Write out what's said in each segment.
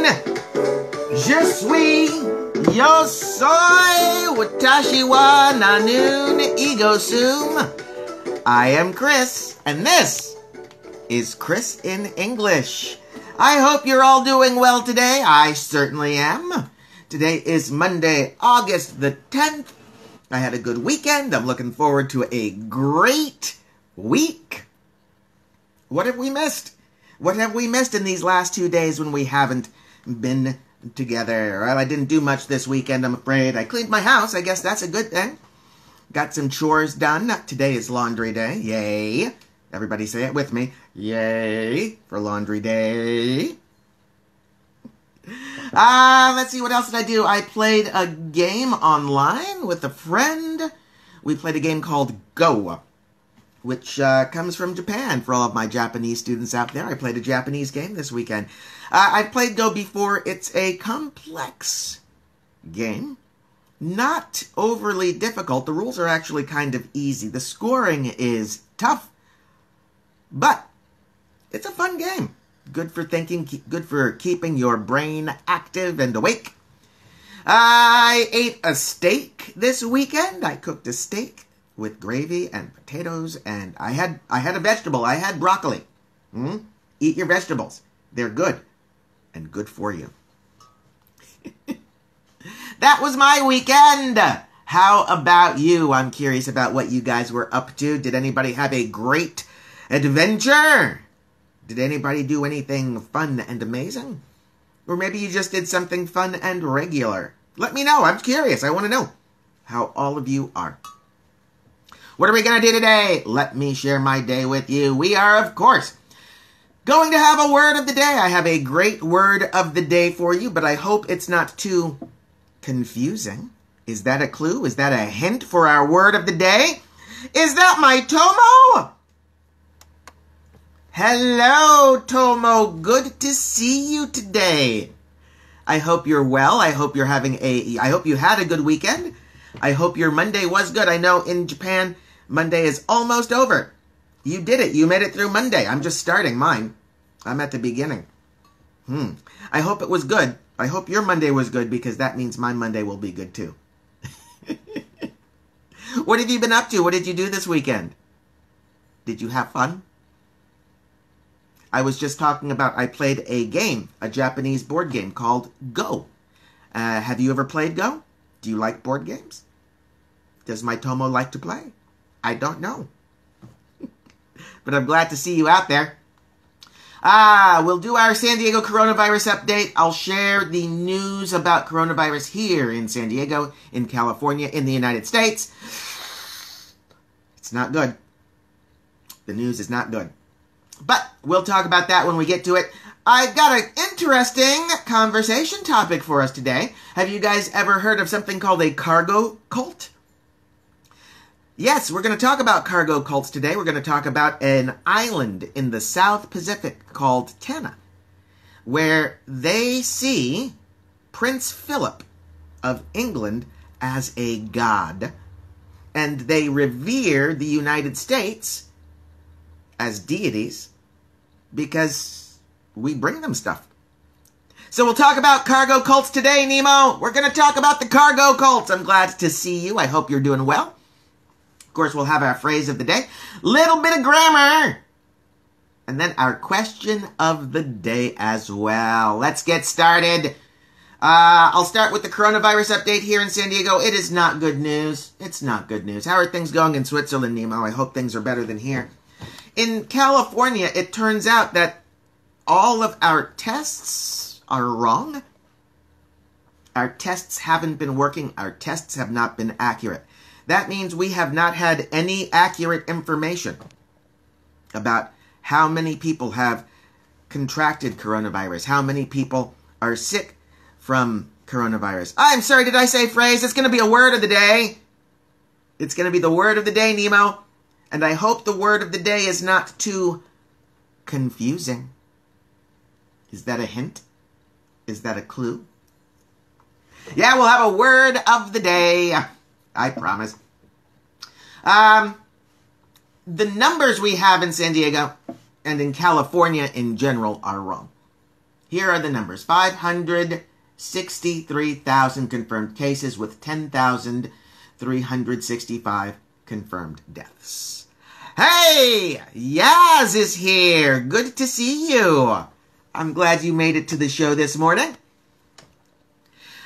Konnichiwa. Je suis, yo soy, watashi wa nanun ego sum. I am Chris, and this is Chris in English. I hope you're all doing well today. I certainly am. Today is Monday, August the 10th. I had a good weekend. I'm looking forward to a great week. What have we missed? What have we missed in these last 2 days when we haven't been together? Well, I didn't do much this weekend, I'm afraid. I cleaned my house. I guess that's a good thing. Got some chores done. Today is laundry day. Yay. Everybody say it with me. Yay for laundry day. Let's see, what else did I do? I played a game online with a friend. We played a game called Go, which comes from Japan. For all of my Japanese students out there, I played a Japanese game this weekend. I've played Go before. It's a complex game. Not overly difficult. The rules are actually kind of easy. The scoring is tough, but it's a fun game. Good for thinking, good for keeping your brain active and awake. I ate a steak this weekend. I cooked a steak with gravy and potatoes, and I had a vegetable. I had broccoli. Eat your vegetables. They're good and good for you. That was my weekend. How about you? I'm curious about what you guys were up to. Did anybody have a great adventure? Did anybody do anything fun and amazing? Or maybe you just did something fun and regular. Let me know. I'm curious. I want to know how all of you are. What are we going to do today? Let me share my day with you. We are, of course, going to have a word of the day. I have a great word of the day for you, but I hope it's not too confusing. Is that a clue? Is that a hint for our word of the day? Is that my Tomo? Hello, Tomo. Good to see you today. I hope you're well. I hope you had a good weekend. I hope your Monday was good. I know in Japan, Monday is almost over. You did it. You made it through Monday. I'm just starting mine. I'm at the beginning. I hope it was good. I hope your Monday was good, because that means my Monday will be good too. What have you been up to? What did you do this weekend? Did you have fun? I was just talking about, I played a game, a Japanese board game called Go. Have you ever played Go? Do you like board games? Does my Tomo like to play? I don't know. But I'm glad to see you out there. We'll do our San Diego coronavirus update. I'll share the news about coronavirus here in San Diego, in California, in the United States. It's not good. The news is not good. But we'll talk about that when we get to it. I've got an interesting conversation topic for us today. Have you guys ever heard of something called a cargo cult? Yes, we're going to talk about cargo cults today. We're going to talk about an island in the South Pacific called Tanna, where they see Prince Philip of England as a god, and they revere the United States as deities because we bring them stuff. So we'll talk about cargo cults today, Nemo. We're going to talk about the cargo cults. I'm glad to see you. I hope you're doing well. Of course, we'll have our phrase of the day, little bit of grammar, and then our question of the day as well. Let's get started. I'll start with the coronavirus update here in San Diego. It is not good news. It's not good news. How are things going in Switzerland, Nemo? I hope things are better than here. In California, it turns out that all of our tests are wrong. Our tests haven't been working. Our tests have not been accurate. That means we have not had any accurate information about how many people have contracted coronavirus, how many people are sick from coronavirus. I'm sorry, did I say phrase? It's going to be a word of the day. It's going to be the word of the day, Nemo. And I hope the word of the day is not too confusing. Is that a hint? Is that a clue? Yeah, we'll have a word of the day. I promise. The numbers we have in San Diego and in California in general are wrong. Here are the numbers. 563,000 confirmed cases with 10,365 confirmed deaths. Hey! Yaz is here! Good to see you! I'm glad you made it to the show this morning.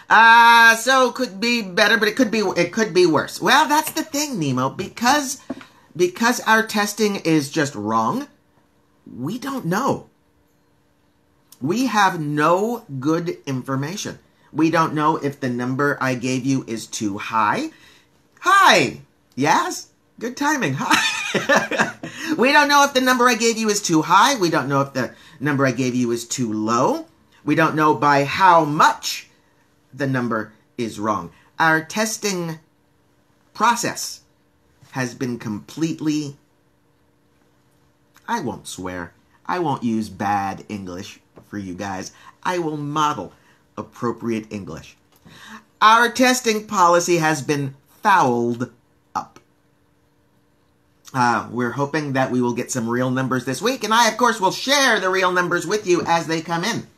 So could be better, but it could be worse. Well, that's the thing, Nemo. Because our testing is just wrong, we don't know. We have no good information. We don't know if the number I gave you is too high. Hi! Yes? Good timing. Hi! We don't know if the number I gave you is too high. We don't know if the number I gave you is too low. We don't know by how much the number is wrong. Our testing process has been completely... I won't swear. I won't use bad English for you guys. I will model appropriate English. Our testing policy has been fouled up. We're hoping that we will get some real numbers this week, and I, of course, will share the real numbers with you as they come in.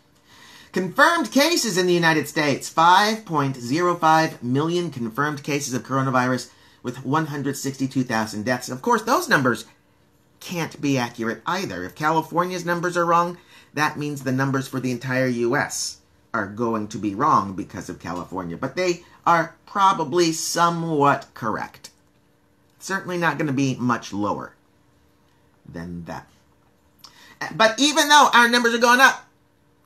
Confirmed cases in the United States, 5.05 million confirmed cases of coronavirus with 162,000 deaths. Of course, those numbers can't be accurate either. If California's numbers are wrong, that means the numbers for the entire U.S. are going to be wrong because of California. But they are probably somewhat correct. Certainly not going to be much lower than that. But even though our numbers are going up,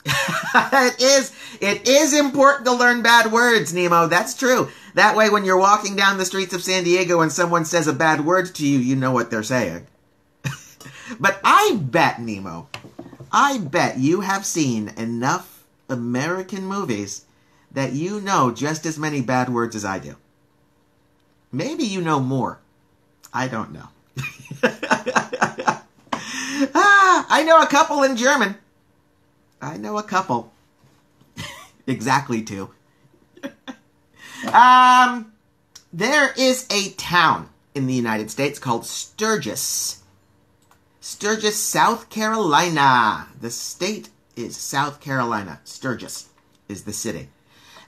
it is important to learn bad words, Nemo. That's true. That way, when you're walking down the streets of San Diego and someone says a bad word to you, you know what they're saying. But I bet, Nemo, I bet you have seen enough American movies that you know just as many bad words as I do. Maybe you know more. I don't know. I know a couple in German. I know a couple. Exactly two. There is a town in the United States called Sturgis. Sturgis, South Carolina. The state is South Carolina. Sturgis is the city.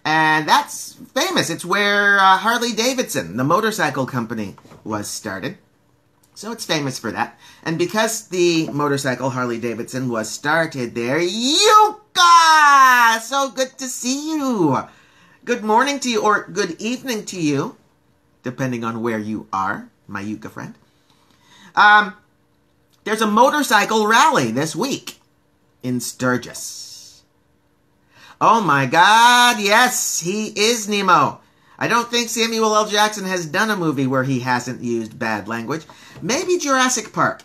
And that's famous. It's where Harley Davidson, the motorcycle company, was started. So it's famous for that. And because the motorcycle Harley Davidson was started there, Yuka! So good to see you. Good morning to you, or good evening to you, depending on where you are, my Yuka friend. There's a motorcycle rally this week in Sturgis. Oh my God, yes, he is Nemo. I don't think Samuel L. Jackson has done a movie where he hasn't used bad language. Maybe Jurassic Park.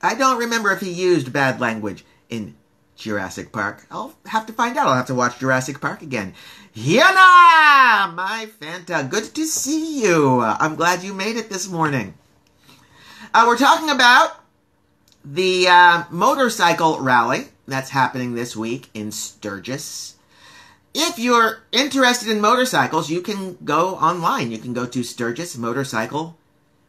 I don't remember if he used bad language in Jurassic Park. I'll have to find out. I'll have to watch Jurassic Park again. Yana! My Fanta, good to see you. I'm glad you made it this morning. We're talking about the motorcycle rally that's happening this week in Sturgis. If you're interested in motorcycles, you can go online. You can go to Sturgis Motorcycler,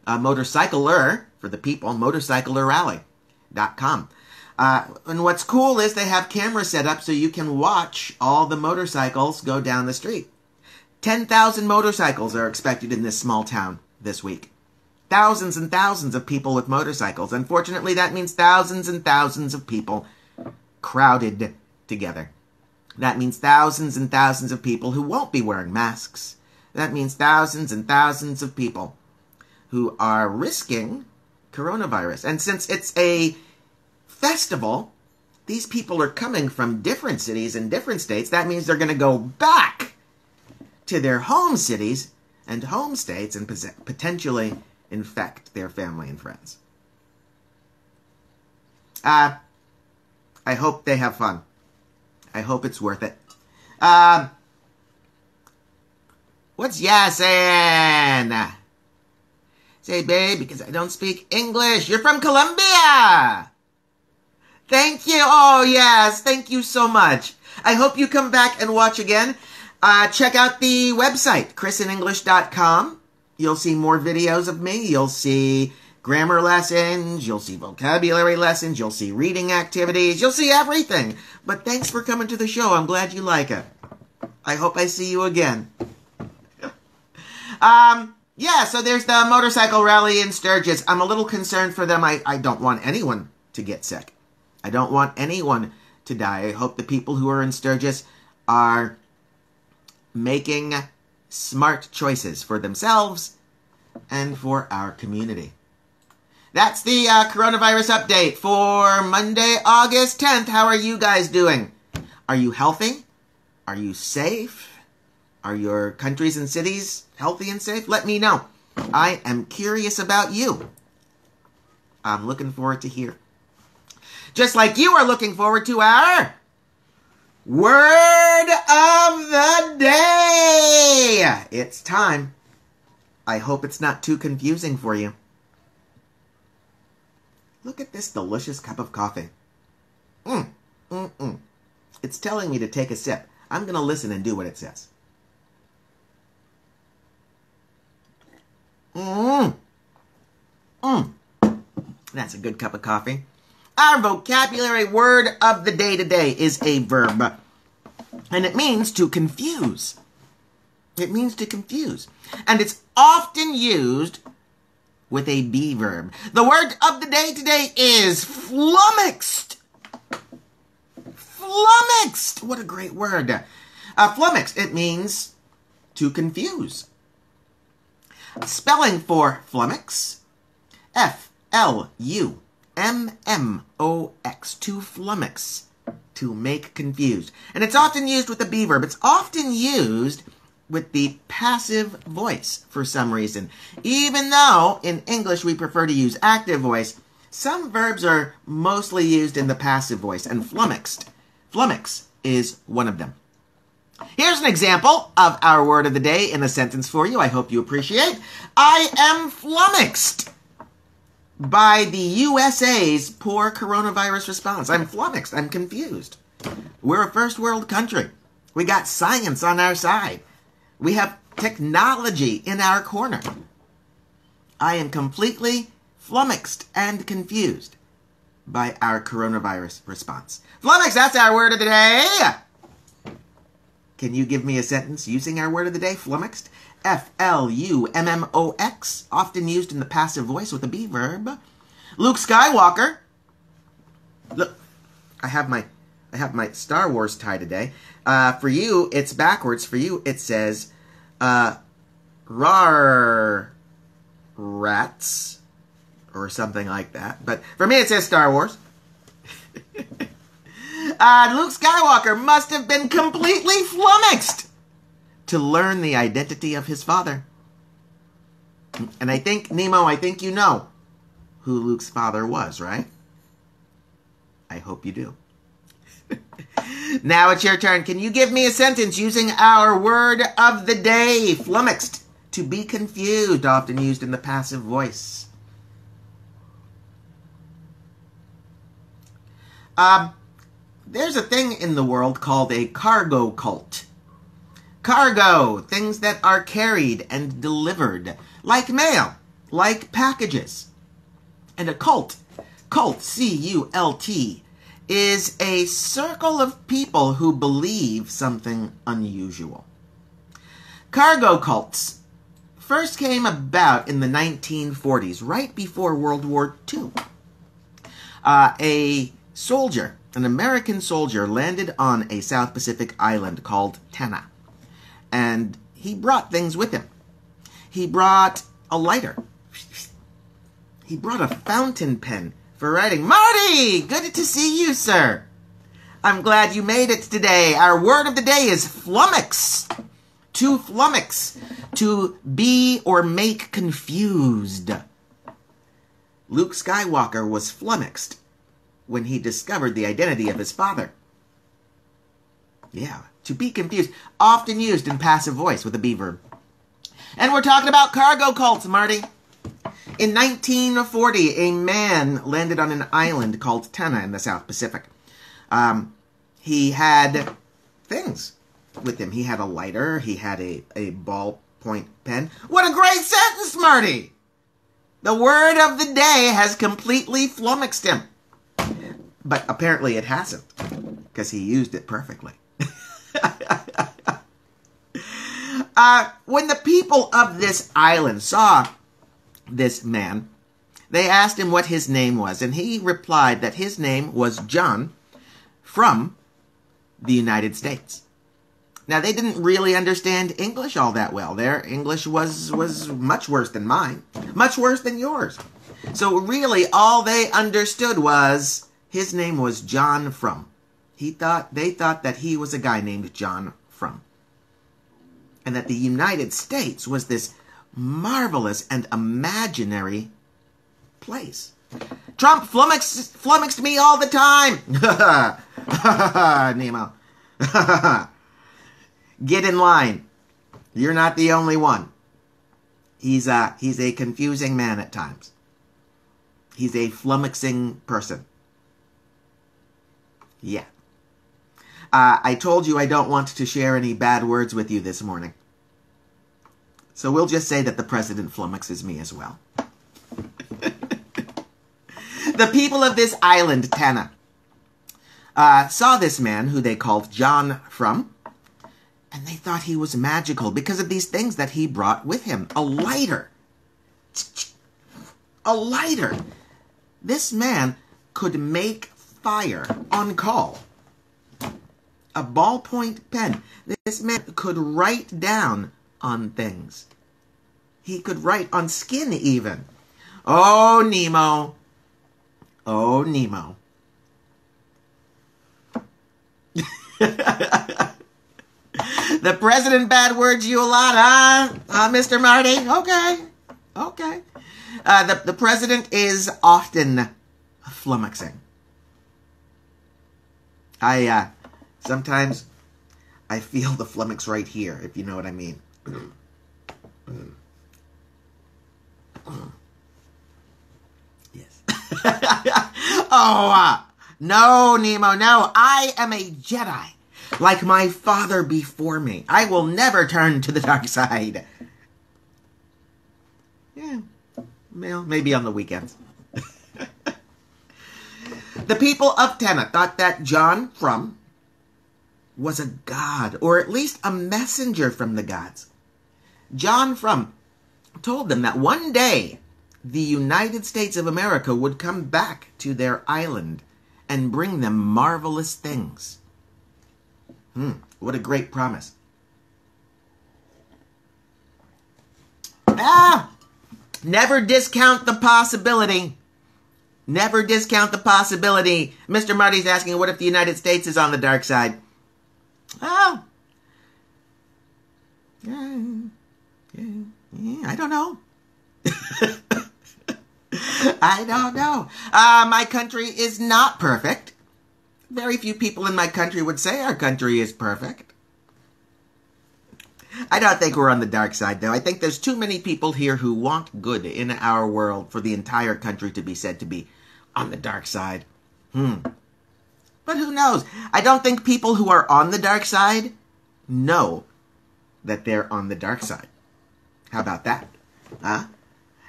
for the people, motorcyclerrally.com. And what's cool is they have cameras set up so you can watch all the motorcycles go down the street. 10,000 motorcycles are expected in this small town this week. Thousands and thousands of people with motorcycles. Unfortunately, that means thousands and thousands of people crowded together. That means thousands and thousands of people who won't be wearing masks. That means thousands and thousands of people who are risking coronavirus. And since it's a festival, these people are coming from different cities and different states. That means they're going to go back to their home cities and home states and potentially infect their family and friends. I hope they have fun. I hope it's worth it. What's ya saying? Say, babe, because I don't speak English. You're from Colombia. Thank you. Oh, yes. Thank you so much. I hope you come back and watch again. Check out the website, ChrisinEnglish.com. You'll see more videos of me. You'll see grammar lessons, you'll see vocabulary lessons, you'll see reading activities, you'll see everything. But thanks for coming to the show. I'm glad you like it. I hope I see you again. Yeah, so there's the motorcycle rally in Sturgis. I'm a little concerned for them. I don't want anyone to get sick. I don't want anyone to die. I hope the people who are in Sturgis are making smart choices for themselves and for our community. That's the coronavirus update for Monday, August 10th. How are you guys doing? Are you healthy? Are you safe? Are your countries and cities healthy and safe? Let me know. I am curious about you. I'm looking forward to hear. Just like you are looking forward to our Word of the Day. It's time. I hope it's not too confusing for you. Look at this delicious cup of coffee. It's telling me to take a sip. I'm going to listen and do what it says. That's a good cup of coffee. Our vocabulary word of the day today is a verb. And it means to confuse. It means to confuse. And it's often used with a be verb. The word of the day today is flummoxed. Flummoxed. What a great word. Flummoxed. It means to confuse. Spelling for flummox. F-L-U-M-M-O-X. To flummox. To make confused. And it's often used with the be verb. It's often used with the passive voice for some reason. Even though in English we prefer to use active voice, some verbs are mostly used in the passive voice, and flummoxed. Flummox is one of them. Here's an example of our word of the day in a sentence for you. I hope you appreciate. I am flummoxed by the USA's poor coronavirus response. I'm flummoxed. I'm confused. We're a first world country. We got science on our side. We have technology in our corner. I am completely flummoxed and confused by our coronavirus response. Flummoxed, that's our word of the day. Can you give me a sentence using our word of the day, flummoxed? F-L-U-M-M-O-X, often used in the passive voice with a be verb. Luke Skywalker. Look, I have my Star Wars tie today. For you, it's backwards. For you, it says, rar rats, or something like that. But for me, it says Star Wars. Luke Skywalker must have been completely flummoxed to learn the identity of his father. And I think, Nemo, you know who Luke's father was, right? I hope you do. Now it's your turn. Can you give me a sentence using our word of the day, flummoxed, to be confused, often used in the passive voice? There's a thing in the world called a cargo cult. Cargo, things that are carried and delivered, like mail, like packages. And a cult, C-U-L-T, is a circle of people who believe something unusual. Cargo cults first came about in the 1940s, right before World War II. A soldier, an American soldier, landed on a South Pacific island called Tanna, and he brought things with him. He brought a lighter. He brought a fountain pen for writing. Marty! Good to see you, sir. I'm glad you made it today. Our word of the day is flummox. To flummox. To be or make confused. Luke Skywalker was flummoxed when he discovered the identity of his father. Yeah, to be confused. Often used in passive voice with a be verb. And we're talking about cargo cults, Marty. In 1940, a man landed on an island called Tanna in the South Pacific. He had things with him. He had a lighter. He had a ballpoint pen. What a great sentence, Marty! The word of the day has completely flummoxed him. But apparently it hasn't, because he used it perfectly. When the people of this island saw this man, they asked him what his name was, and he replied that his name was John from the United States. Now, they didn't really understand English all that well. Their English was much worse than mine, much worse than yours. So really, all they understood was his name was John from. They thought that he was a guy named John from. And that the United States was this marvelous and imaginary place. Trump flummoxed me all the time. Nemo. Get in line. You're not the only one. He's a confusing man at times. He's a flummoxing person. Yeah. I told you I don't want to share any bad words with you this morning. So we'll just say that the president flummoxes me as well. The people of this island, Tana, saw this man who they called John from, and they thought he was magical because of these things that he brought with him. A lighter. A lighter. This man could make fire on call. A ballpoint pen. This man could write down on things. He could write on skin even. Oh, Nemo. Oh, Nemo. The president bad words you a lot, huh? Mr. Marty? Okay. Okay. The president is often flummoxing. Sometimes I feel the flummox right here, if you know what I mean. Yes. No, Nemo, no. I am a Jedi, like my father before me. I will never turn to the dark side. Yeah, well, maybe on the weekends. The people of Tana thought that John from was a god, or at least a messenger from the gods. John from told them that one day the United States of America would come back to their island and bring them marvelous things. What a great promise. Never discount the possibility. Never discount the possibility. Mr. Marty's asking, what if the United States is on the dark side? Oh. I don't know. I don't know. My country is not perfect. Very few people in my country would say our country is perfect. I don't think we're on the dark side, though. I think there's too many people here who want good in our world for the entire country to be said to be on the dark side. But who knows? I don't think people who are on the dark side know that they're on the dark side. How about that? Huh?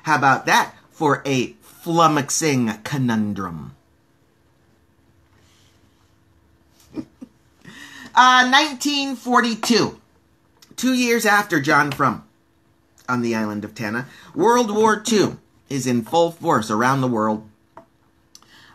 How about that for a flummoxing conundrum? 1942. 2 years after John from on the island of Tana, World War II is in full force around the world.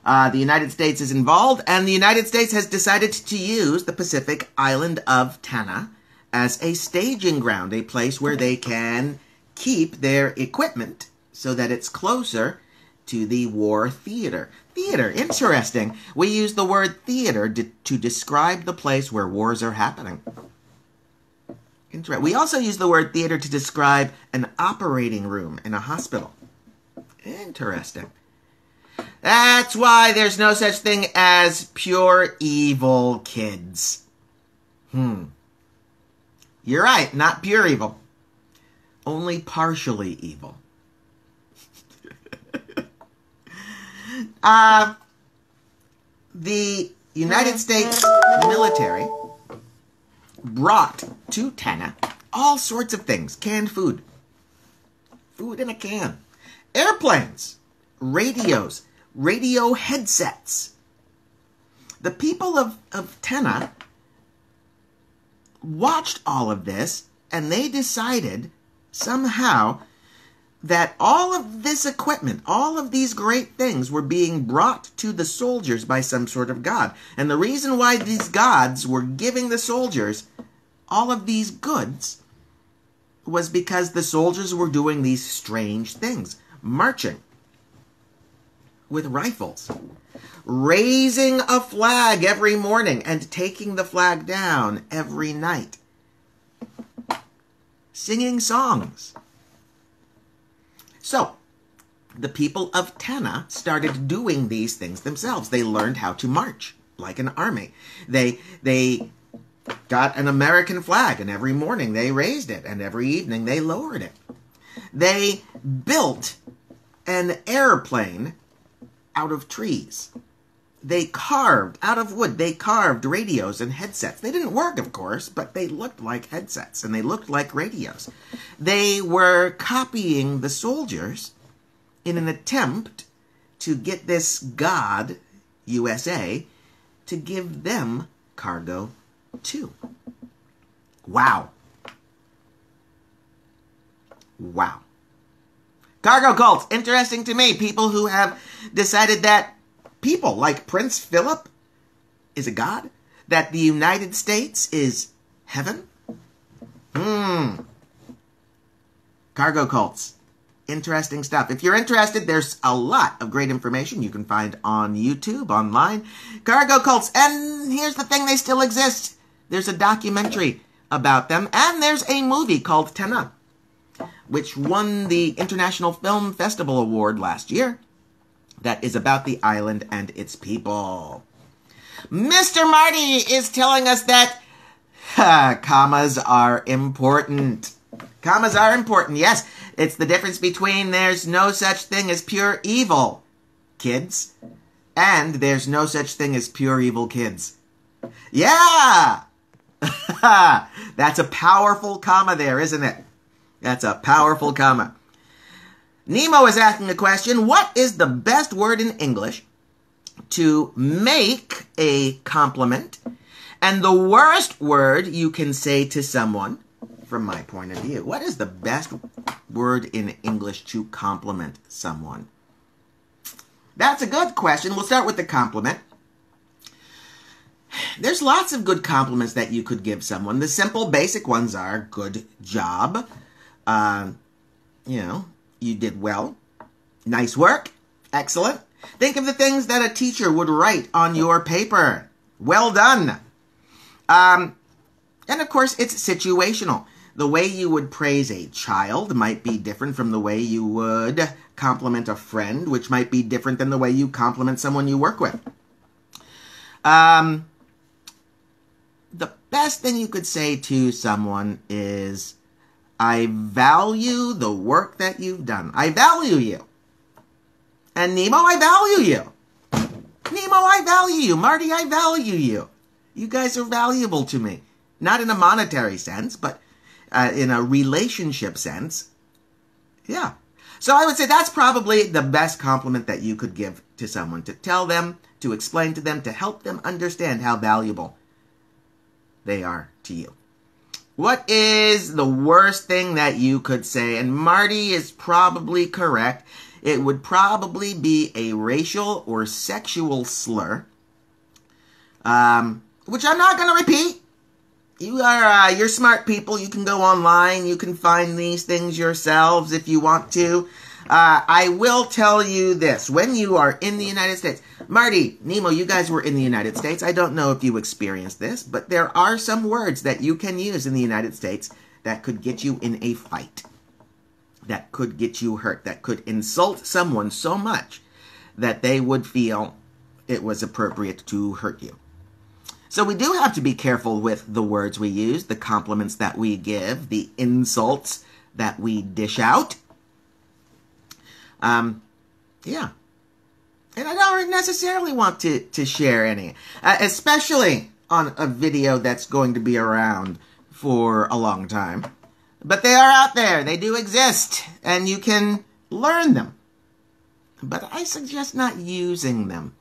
The United States is involved, and the United States has decided to use the Pacific island of Tana as a staging ground, a place where they can keep their equipment so that it's closer to the war theater. Theater, interesting. We use the word theater to describe the place where wars are happening. We also use the word theater to describe an operating room in a hospital. Interesting. That's why there's no such thing as pure evil, kids. You're right, not pure evil. Only partially evil. The United States military brought to Tana all sorts of things. Canned food. Food in a can. Airplanes, radios, radio headsets. The people of Tenna watched all of this, and they decided somehow that all of this equipment, all of these great things were being brought to the soldiers by some sort of god. And the reason why these gods were giving the soldiers all of these goods was because the soldiers were doing these strange things. Marching with rifles, raising a flag every morning and taking the flag down every night, singing songs. So, the people of Tenna started doing these things themselves. They learned how to march like an army. They got an American flag, and every morning they raised it, and every evening they lowered it. They built an airplane out of trees. They carved, out of wood, they carved radios and headsets. They didn't work, of course, but they looked like headsets, and they looked like radios. They were copying the soldiers in an attempt to get this god, USA, to give them cargo too. Wow. Wow. Cargo cults, interesting to me. People who have decided that people like Prince Philip is a god, that the United States is heaven. Cargo cults. Interesting stuff. If you're interested, there's a lot of great information you can find on YouTube, online. Cargo cults. And here's the thing, they still exist. There's a documentary about them, and there's a movie called Tenna, which won the International Film Festival Award last year, that is about the island and its people. Mr. Marty is telling us that commas are important. Commas are important, yes. It's the difference between there's no such thing as pure evil, kids, and there's no such thing as pure evil kids. Yeah! That's a powerful comma there, isn't it? That's a powerful comma. Nemo is asking the question, what is the best word in English to make a compliment, and the worst word you can say to someone, from my point of view? What is the best word in English to compliment someone? That's a good question. We'll start with the compliment. There's lots of good compliments that you could give someone. The simple, basic ones are good job. You did well. Nice work. Excellent. Think of the things that a teacher would write on your paper. Well done. And of course, it's situational. The way you would praise a child might be different from the way you would compliment a friend, which might be different than the way you compliment someone you work with. The best thing you could say to someone is, I value the work that you've done. I value you. And Nemo, I value you. Nemo, I value you. Marty, I value you. You guys are valuable to me. Not in a monetary sense, but in a relationship sense. Yeah. So I would say that's probably the best compliment that you could give to someone. To tell them, to explain to them, to help them understand how valuable they are to you. What is the worst thing that you could say? And Marty is probably correct. It would probably be a racial or sexual slur, which I'm not going to repeat. You're smart people. You can go online. You can find these things yourselves if you want to. I will tell you this. When you are in the United States, Marty, Nemo, you guys were in the United States. I don't know if you experienced this, but there are some words that you can use in the United States that could get you in a fight, that could get you hurt, that could insult someone so much that they would feel it was appropriate to hurt you. So we do have to be careful with the words we use, the compliments that we give, the insults that we dish out. Yeah. And I don't necessarily want to share any, especially on a video that's going to be around for a long time. But they are out there. They do exist, and you can learn them. but I suggest not using them.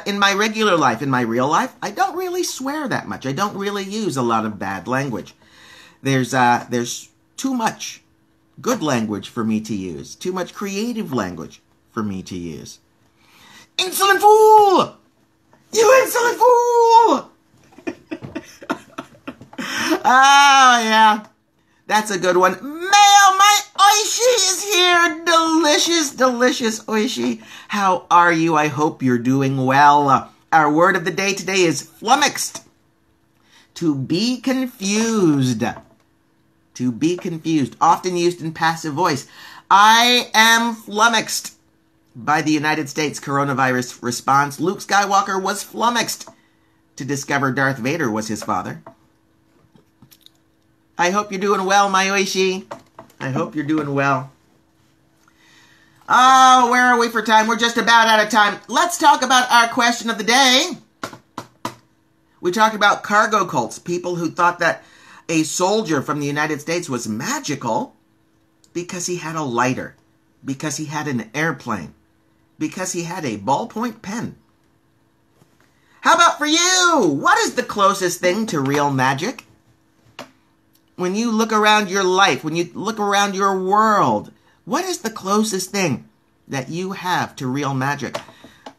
In my regular life, in my real life, I don't really swear that much. I don't really use a lot of bad language. There's too much good language for me to use. Too much creative language for me to use. Insolent fool! You insolent fool! Oh, yeah. That's a good one. Mayo, my oishi is here. Delicious, delicious oishi. How are you? I hope you're doing well. Our word of the day today is flummoxed. To be confused. To be confused. Often used in passive voice. I am flummoxed. By the United States coronavirus response, Luke Skywalker was flummoxed to discover Darth Vader was his father. I hope you're doing well, my oishi. I hope you're doing well. Oh, where are we for time? We're just about out of time. Let's talk about our question of the day. We talked about cargo cults, people who thought that a soldier from the United States was magical because he had a lighter, because he had an airplane, because he had a ballpoint pen. How about for you? What is the closest thing to real magic? When you look around your life, when you look around your world, what is the closest thing that you have to real magic?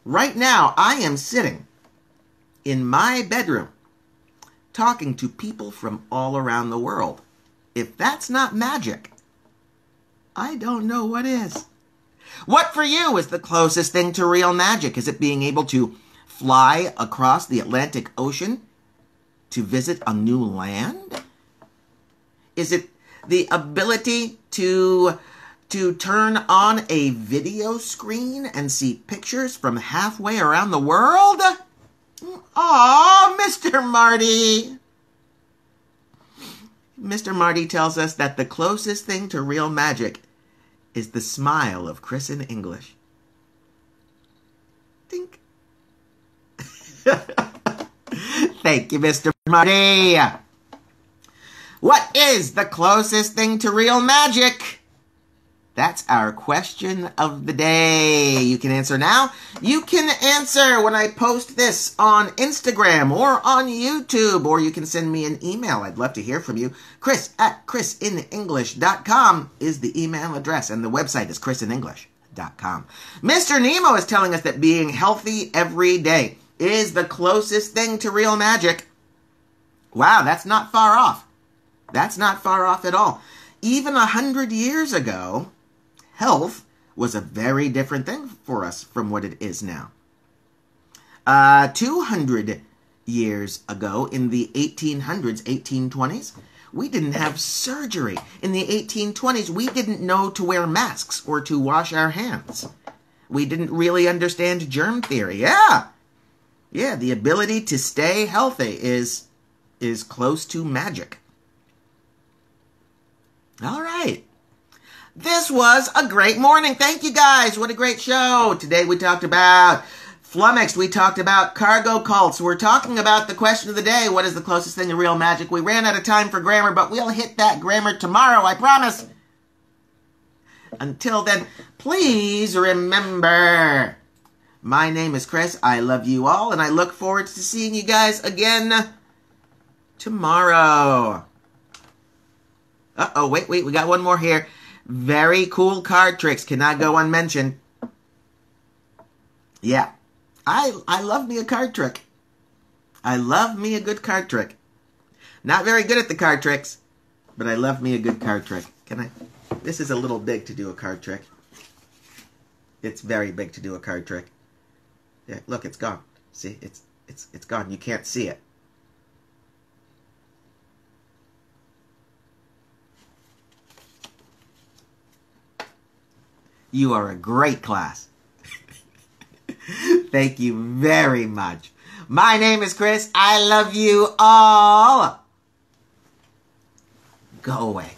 Right now, I am sitting in my bedroom talking to people from all around the world. If that's not magic, I don't know what is. What for you is the closest thing to real magic? Is it being able to fly across the Atlantic Ocean to visit a new land? Is it the ability to turn on a video screen and see pictures from halfway around the world? Aw, Mr. Marty. Mr. Marty tells us that the closest thing to real magic is the smile of ChrisinEnglish. Think. Thank you, Mr. Marty. What is the closest thing to real magic? That's our question of the day. You can answer now. You can answer when I post this on Instagram or on YouTube, or you can send me an email. I'd love to hear from you. Chris@ChrisinEnglish.com is the email address, and the website is ChrisinEnglish.com. Mr. Nemo is telling us that being healthy every day is the closest thing to real magic. Wow, that's not far off. That's not far off at all. Even 100 years ago, health was a very different thing for us from what it is now. 200 years ago, in the 1800s, 1820s, we didn't have surgery. In the 1820s, we didn't know to wear masks or to wash our hands. We didn't really understand germ theory. Yeah, the ability to stay healthy is close to magic. All right. This was a great morning. Thank you, guys. What a great show. Today we talked about flummoxed. We talked about cargo cults. We're talking about the question of the day. What is the closest thing to real magic? We ran out of time for grammar, but we'll hit that grammar tomorrow, I promise. Until then, please remember, my name is Chris. I love you all, and I look forward to seeing you guys again tomorrow. Uh-oh, wait, we got one more here. Very cool card tricks cannot go unmentioned. Yeah, I love me a card trick. I love me a good card trick. Not very good at the card tricks, but I love me a good card trick. Can I? This is a little big to do a card trick. It's very big to do a card trick. Yeah, look, it's gone. See, it's gone. You can't see it. You are a great class. Thank you very much. My name is Chris. I love you all. Go away.